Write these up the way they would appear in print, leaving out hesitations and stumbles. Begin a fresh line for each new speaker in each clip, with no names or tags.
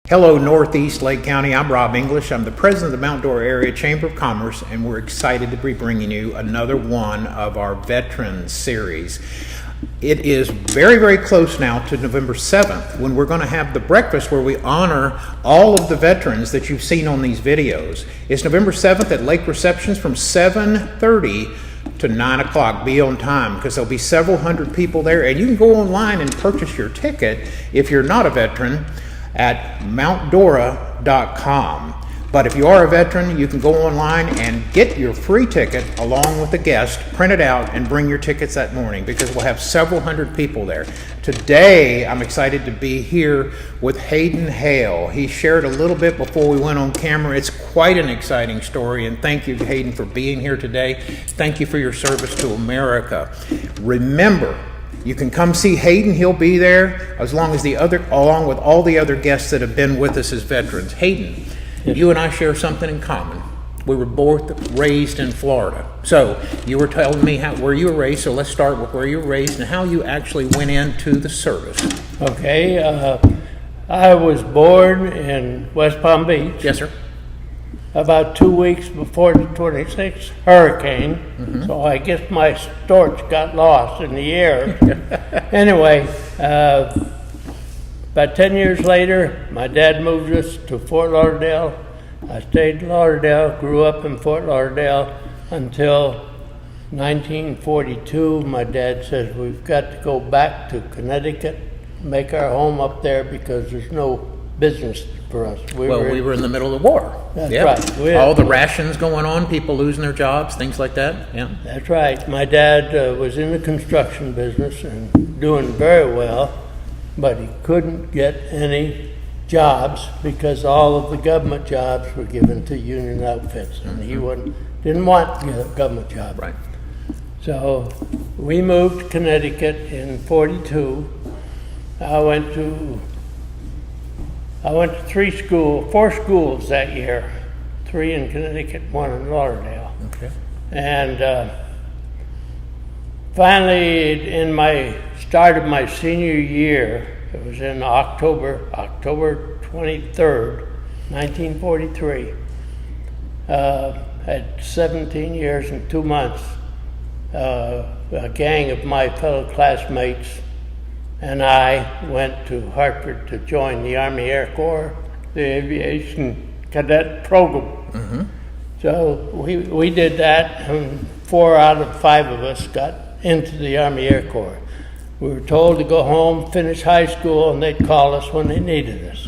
Hello, Northeast Lake County. I'm Rob English. I'm the president of the Mount Dora Area Chamber of Commerce, and we're excited to be bringing you another one of our Veterans series. It is very, very close now to November 7th when we're going to have the breakfast where we honor all of the veterans that you've seen on these videos. It's November 7th at Lake Receptions from 7:30 to 9 o'clock. Be on time because there'll be several hundred people there, and you can go online and purchase your ticket if you're not a veteran at mountdora.com. But if you are a veteran, you can go online and get your free ticket along with the guest, print it out, and bring your tickets that morning because we'll have several hundred people there. Today, I'm excited to be here with Hayden Hale. He shared a little bit before we went on camera. It's quite an exciting story, and thank you, Hayden, for being here today. Thank you for your service to America. Remember, you can come see Hayden. He'll be there along with all the other guests that have been with us as veterans. Hayden, you and I share something in common. We were both raised in Florida. So you were telling me where you were raised, so let's start with where you were raised and how you actually went into the service.
Okay, I was born in West Palm Beach.
Yes, sir.
About 2 weeks before the 26th hurricane, so I guess my storch got lost in the air. Anyway, about 10 years later, my dad moved us to Fort Lauderdale. I stayed in Lauderdale, grew up in Fort Lauderdale until 1942. My dad says we've got to go back to Connecticut, make our home up there because there's no business for us.
We were in the middle of the war.
That's right.
All the rations going on, people losing their jobs, things like that. Yeah.
That's right. My dad was in the construction business and doing very well, but he couldn't get any jobs because all of the government jobs were given to union outfits, and he didn't want a government job.
Right.
So we moved to Connecticut in '42. I went to 4 schools that year, 3 in Connecticut, 1 in Lauderdale.
Okay.
And finally, in my start of my senior year, it was in October 23rd, 1943. At 17 years and 2 months, a gang of my fellow classmates and I went to Hartford to join the Army Air Corps, the aviation cadet program. So we did that, and 4 out of 5 of us got into the Army Air Corps. We were told to go home, finish high school, and they'd call us when they needed us.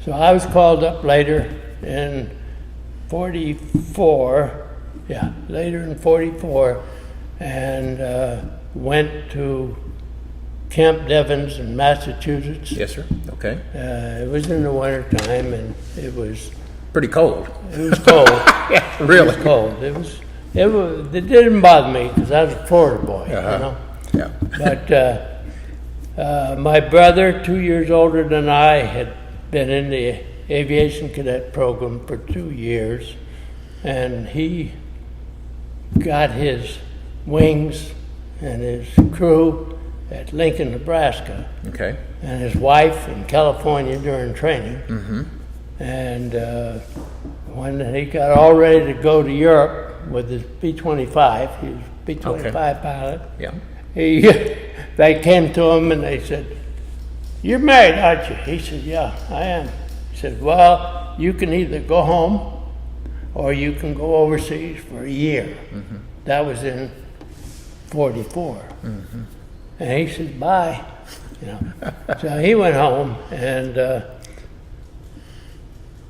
So I was called up later in 44, and went to Camp Devens in Massachusetts.
Yes, sir. Okay.
It was in the winter time, and it was
pretty cold.
It was cold.
Yeah, really.
It was cold. It didn't bother me because I was a Florida boy, you know.
Yeah.
But my brother, 2 years older than I, had been in the aviation cadet program for 2 years, and he got his wings and his crew at Lincoln, Nebraska.
Okay.
And his wife in California during training. And when he got all ready to go to Europe with his B-25, he was a B-25 pilot.
Yeah.
They came to him and they said, "You're married, aren't you?" He said, "Yeah, I am." He said, "Well, you can either go home or you can go overseas for a year." That was in 44. And he said, "Bye," you know. So he went home, and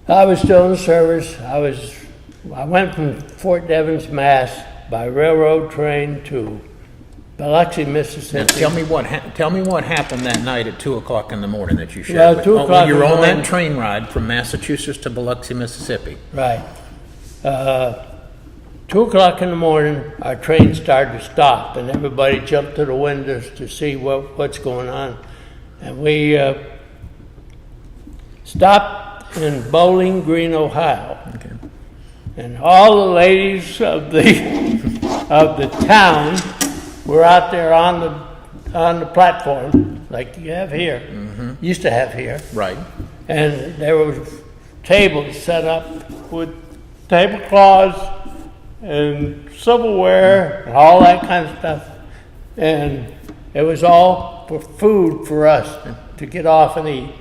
I was still in the service. I went from Fort Devens, Mass, by railroad train to Biloxi, Mississippi.
Now tell me what happened that night at 2:00 in the morning that you shared.
Well, 2 o'clock
you were
in the
on
morning.
that train ride from Massachusetts to Biloxi, Mississippi.
Right. 2 o'clock in the morning, our train started to stop, and everybody jumped to the windows to see what's going on. And we stopped in Bowling Green, Ohio.
Okay.
And all the ladies of the town were out there on the platform, like you have here, used to have here.
Right.
And there was tables set up with tablecloths and silverware and all that kind of stuff. And it was all for food for us to get off and eat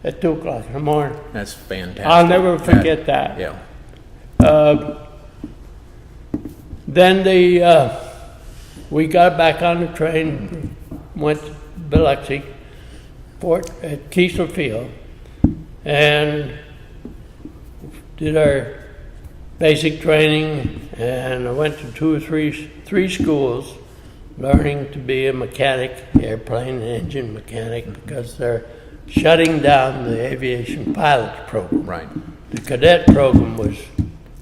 at 2 o'clock in the morning.
That's fantastic.
I'll never forget that.
Yeah.
Then we got back on the train, went to Biloxi, at Keesler Field, and did our basic training, and I went to three schools learning to be a mechanic, airplane engine mechanic, because they're shutting down the aviation pilots program.
Right.
The cadet program was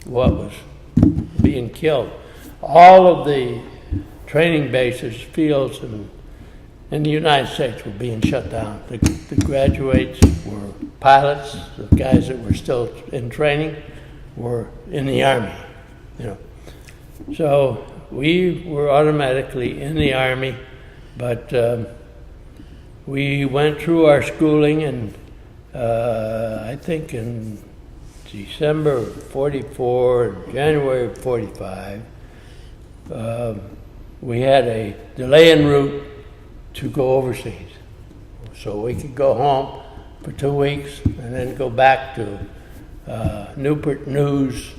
what was being killed. All of the training bases, fields in the United States were being shut down. The graduates were pilots. The guys that were still in training were in the Army. So we were automatically in the Army, but we went through our schooling, and I think in December of 44 and January of 45, we had a delay en route to go overseas. So we could go home for 2 weeks and then go back to Newport News,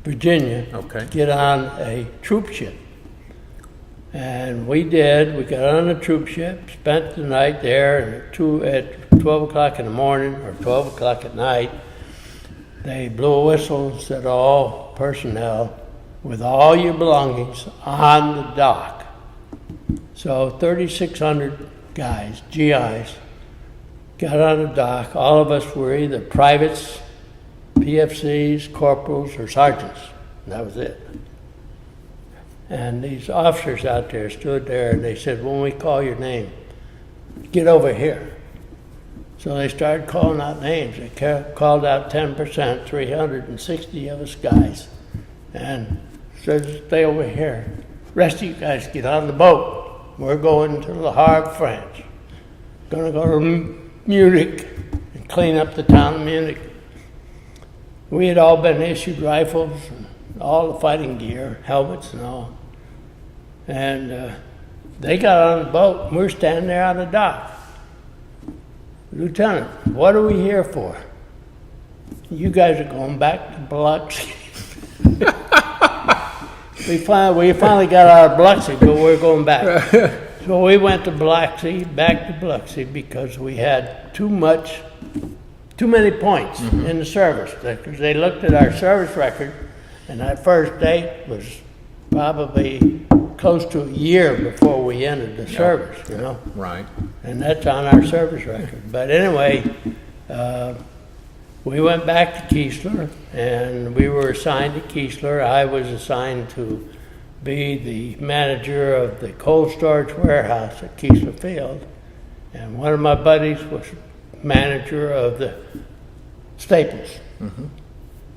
Virginia,
Okay.
get on a troop ship. And we did. We got on a troop ship, spent the night there, and at 12 o'clock in the morning or 12 o'clock at night, they blew a whistle and said, all personnel with all your belongings on the dock. So 3,600 guys, GIs, got on the dock. All of us were either privates, PFCs, corporals, or sergeants. And that was it. And these officers out there stood there, and they said, when we call your name, get over here. So they started calling out names. They called out 10%, 360 of us guys, and said, stay over here. Rest of you guys get on the boat. We're going to Le Havre, France. Gonna go to Munich and clean up the town of Munich. We had all been issued rifles and all the fighting gear, helmets and all. And they got on the boat, and we're standing there on the dock. Lieutenant, what are we here for? You guys are going back to Biloxi. we finally got out of Biloxi, but we're going back. So we went to Biloxi, back to Biloxi, because we had too many points in the service. Because they looked at our service record, and that first date was probably close to a year before we entered the service,
Right.
And that's on our service record. But anyway, we went back to Keesler, and we were assigned to Keesler. I was assigned to be the manager of the cold storage warehouse at Keesler Field, and one of my buddies was manager of the Staples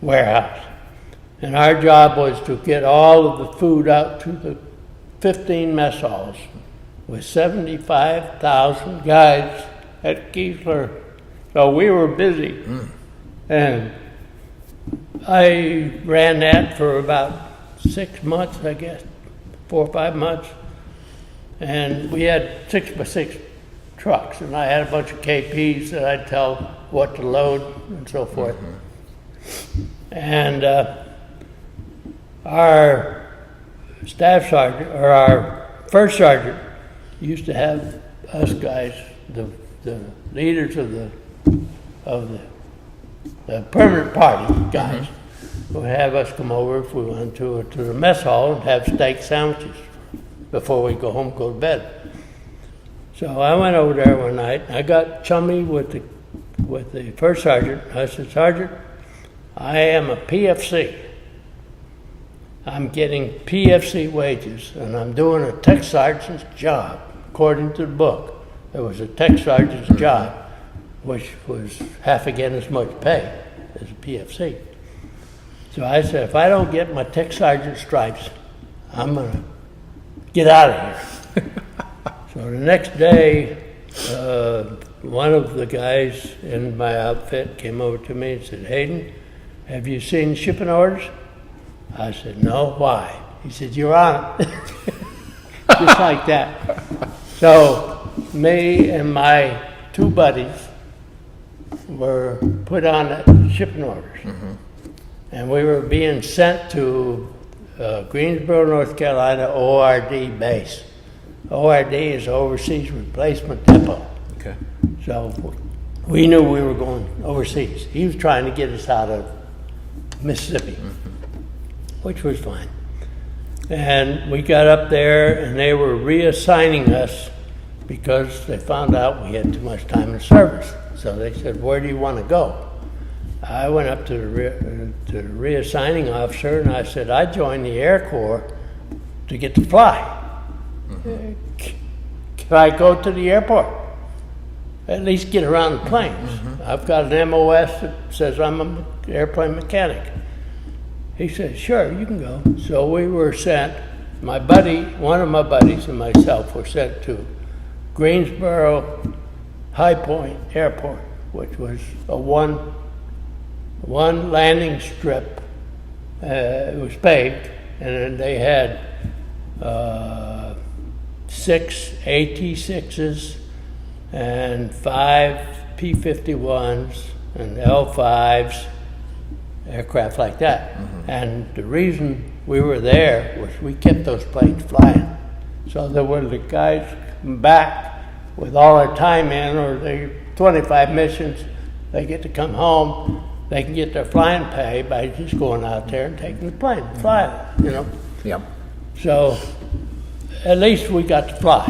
warehouse. And our job was to get all of the food out to the 15 mess halls with 75,000 guys at Keesler. So we were busy. And I ran that for about 6 months, I guess, 4 or 5 months. And we had 6x6 trucks, and I had a bunch of KPs that I'd tell what to load and so forth. And our staff sergeant, or our first sergeant, used to have us guys, the leaders of the permanent party guys, would have us come over if we went to the mess hall and have steak sandwiches before we go home, go to bed. So I went over there one night. I got chummy with the first sergeant. I said, Sergeant, I am a PFC. I'm getting PFC wages, and I'm doing a tech sergeant's job. According to the book, it was a tech sergeant's job, which was half again as much pay as a PFC. So I said, if I don't get my tech sergeant stripes, I'm going to get out of here. So the next day, one of the guys in my outfit came over to me and said, "Hayden, have you seen shipping orders?" I said, "No, why?" He said, "You're on it." Just like that. So me and my two buddies were put on shipping orders. And we were being sent to Greensboro, North Carolina, ORD base. ORD is Overseas Replacement Depot.
Okay.
So we knew we were going overseas. He was trying to get us out of Mississippi, which was fine. And we got up there, and they were reassigning us because they found out we had too much time in service. So they said, "Where do you want to go?" I went up to the reassigning officer, and I said, "I joined the Air Corps to get to fly. Can I go to the airport? At least get around the planes. I've got an MOS that says I'm an airplane mechanic." He said, "Sure, you can go." So we were sent, one of my buddies and myself were sent to Greensboro High Point Airport, which was a one landing strip. It was paved, and then they had 6 AT-6s and 5 P-51s and L-5s, aircraft like that. And the reason we were there was we kept those planes flying. So that when the guys come back with all their time in, or they 25 missions, they get to come home, they can get their flying pay by just going out there and taking the plane, flying it,
Yep.
So at least we got to fly.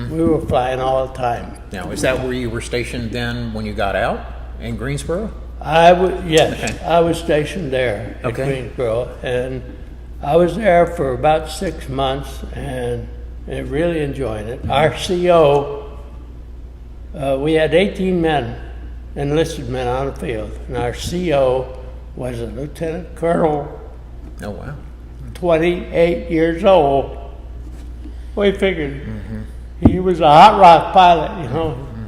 We were flying all the time.
Now, is that where you were stationed then when you got out in Greensboro?
Yes,
Okay.
I was stationed there in
Okay.
Greensboro, and I was there for about 6 months, and really enjoyed it. Our CO, we had 18 men, enlisted men on the field, and our CO was a lieutenant colonel,
Oh, wow.
28 years old. We figured he was a hot rock pilot,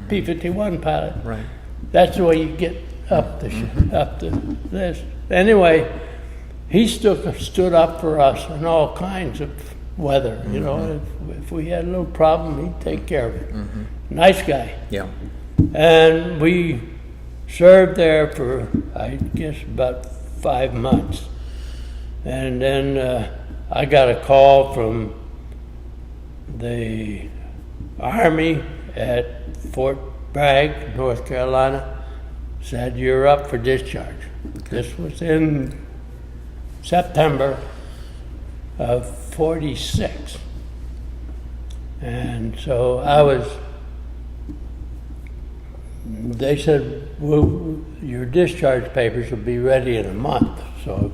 P-51 pilot.
Right.
That's the way you get up to this. Anyway, he stood up for us in all kinds of weather. If we had a little problem, he'd take care of it. Nice guy.
Yeah.
And we served there for, I guess, about 5 months. And then I got a call from the Army at Fort Bragg, North Carolina, said, "You're up for discharge." This was in September of 46. And so they said, "Well, your discharge papers will be ready in a month. So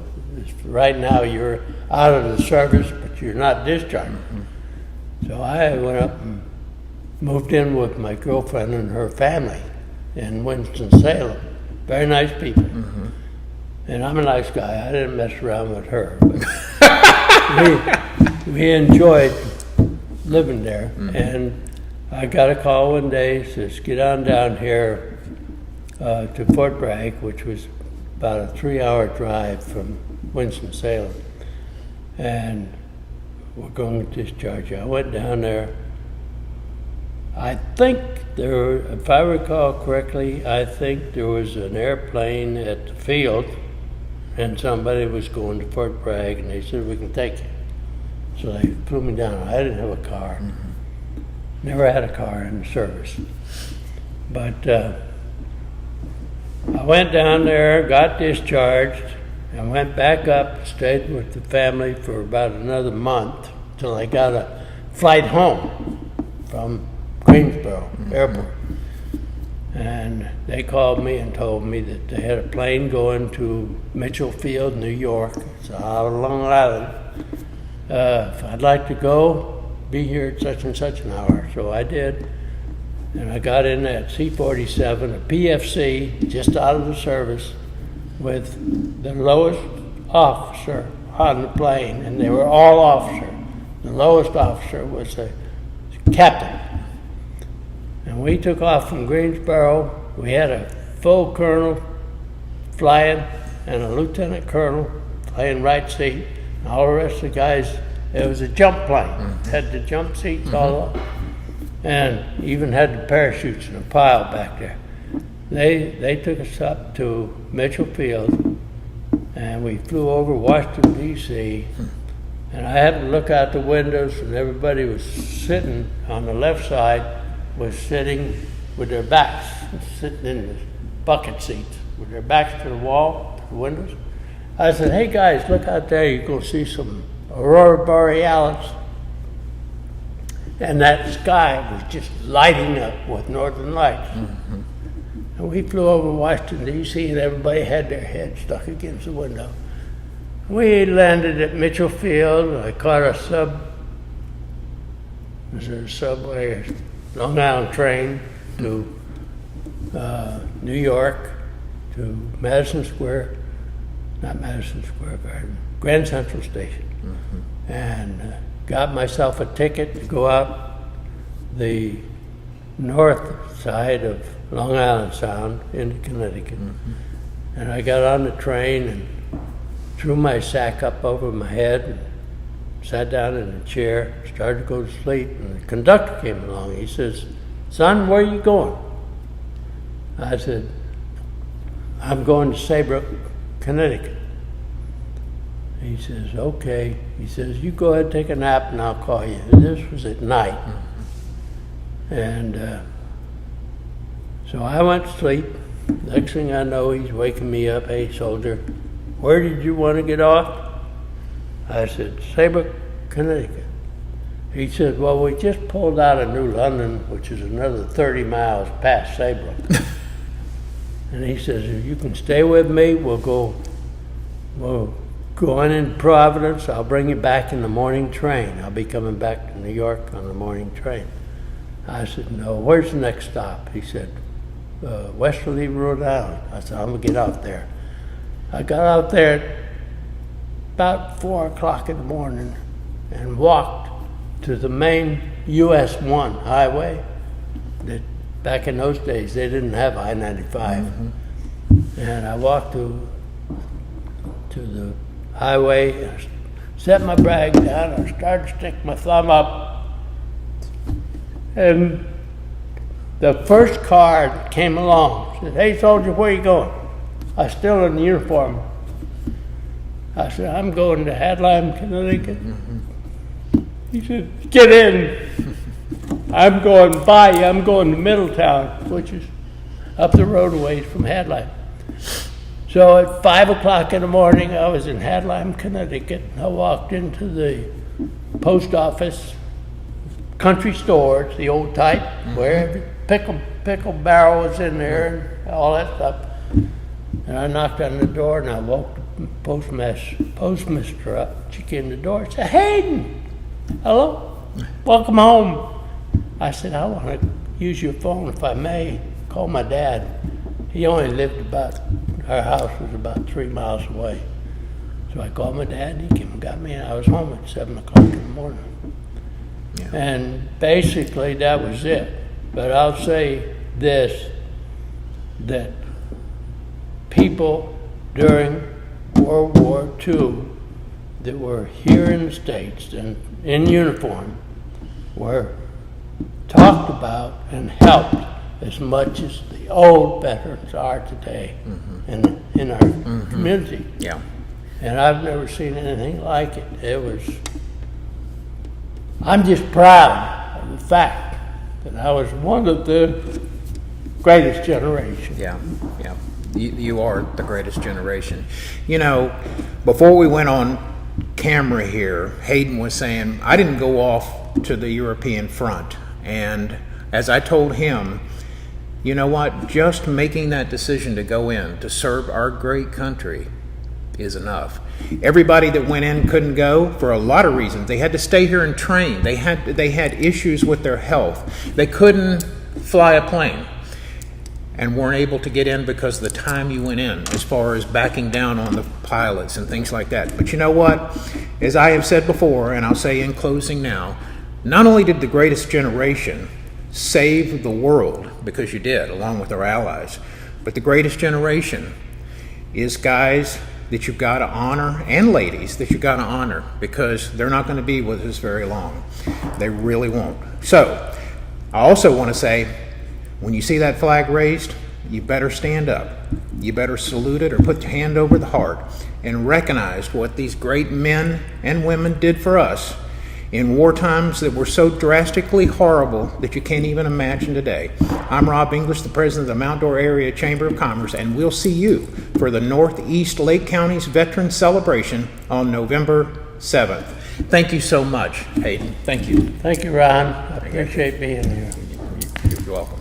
right now you're out of the service, but you're not discharged." So I went up and moved in with my girlfriend and her family in Winston-Salem. Very nice people. And I'm a nice guy. I didn't mess around with her. But we enjoyed living there. And I got a call one day, says, "Get on down here to Fort Bragg," which was about a 3-hour drive from Winston-Salem. And we're going to discharge you. I went down there. I think if I recall correctly, I think there was an airplane at the field, and somebody was going to Fort Bragg, and they said, "We can take you." So they flew me down. I didn't have a car. Never had a car in the service. But I went down there, got discharged, and went back up, stayed with the family for about another month till I got a flight home from Greensboro Airport. And they called me and told me that they had a plane going to Mitchell Field, New York. It's out on Long Island. If I'd like to go, be here at such and such an hour. So I did. And I got in that C-47, a PFC, just out of the service, with the lowest officer on the plane, and they were all officers. The lowest officer was a captain. And And we took off from Greensboro. We had a full colonel flying and a lieutenant colonel flying right seat. And all the rest of the guys, it was a jump plane. Had the jump seats all up. And even had the parachutes in a pile back there. They took us up to Mitchell Field, and we flew over Washington, D.C., and I had to look out the windows, and everybody was sitting on the left side, was sitting with their backs, sitting in the bucket seats, with their backs to the wall, to the windows. I said, hey guys, look out there, you're going to see some aurora borealis. And that sky was just lighting up with northern lights. And we flew over Washington, D.C., and everybody had their head stuck against the window. We landed at Mitchell Field. I caught a subway, Long Island train to New York, to Madison Square, not Madison Square Garden, Grand Central Station. And got myself a ticket to go out the north side of Long Island Sound into Connecticut. And I got on the train and threw my sack up over my head and sat down in a chair, started to go to sleep, and the conductor came along. He says, son, where are you going? I said, I'm going to Saybrook, Connecticut. He says, okay. He says, you go ahead and take a nap and I'll call you. This was at night. And so I went to sleep. Next thing I know, he's waking me up. Hey, soldier, where did you want to get off? I said, Saybrook, Connecticut. He said, well, we just pulled out of New London, which is another 30 miles past Saybrook. And he says, if you can stay with me, we'll go on in Providence. I'll bring you back in the morning train. I'll be coming back to New York on the morning train. I said, no, where's the next stop? He said, Westerly, Rhode Island. I said, I'm going to get out there. I got out there at about 4 o'clock in the morning and walked to the main US 1 highway. That back in those days, they didn't have I-95. And I walked to the highway, and set my brag down, and started to stick my thumb up. And the first car that came along said, hey soldier, where are you going? I was still in uniform. I said, I'm going to Hadlime, Connecticut. He said, get in. I'm going by you. I'm going to Middletown, which is up the roadways from Hadlime. So at 5 o'clock in the morning, I was in Hadlime, Connecticut. I walked into the post office, country stores, the old type, where every pickle barrel was in there and all that stuff. And I knocked on the door and I woke the postmaster up. She came to the door and said, Hayden, hello, welcome home. I said, I want to use your phone if I may. Call my dad. He only lived our house was about 3 miles away. So I called my dad and he came and got me, and I was home at 7 o'clock in the morning. Yeah. And basically that was it. But I'll say this, that people during World War II that were here in the States and in uniform were talked about and helped as much as the old veterans are today in our community.
Yeah.
And I've never seen anything like it. I'm just proud of the fact that I was one of the greatest generation.
Yeah, yeah. You are the greatest generation. You know, before we went on camera here, Hayden was saying, I didn't go off to the European front. And as I told him, you know what, just making that decision to go in to serve our great country is enough. Everybody that went in couldn't go for a lot of reasons. They had to stay here and train. They had issues with their health. They couldn't fly a plane and weren't able to get in because of the time you went in, as far as backing down on the pilots and things like that. But you know what? As I have said before, and I'll say in closing now, not only did the greatest generation save the world, because you did, along with our allies. But the greatest generation is guys that you've got to honor, and ladies that you've got to honor, because they're not going to be with us very long. They really won't. So, I also want to say, when you see that flag raised, you better stand up. You better salute it or put your hand over the heart and recognize what these great men and women did for us in war times that were so drastically horrible that you can't even imagine today. I'm Rob English, the president of the Mount Dora Area Chamber of Commerce, and we'll see you for the Northeast Lake County's Veterans Celebration on November 7th. Thank you so much, Hayden. Thank you.
Thank you, Ron. I appreciate being here.
You're welcome.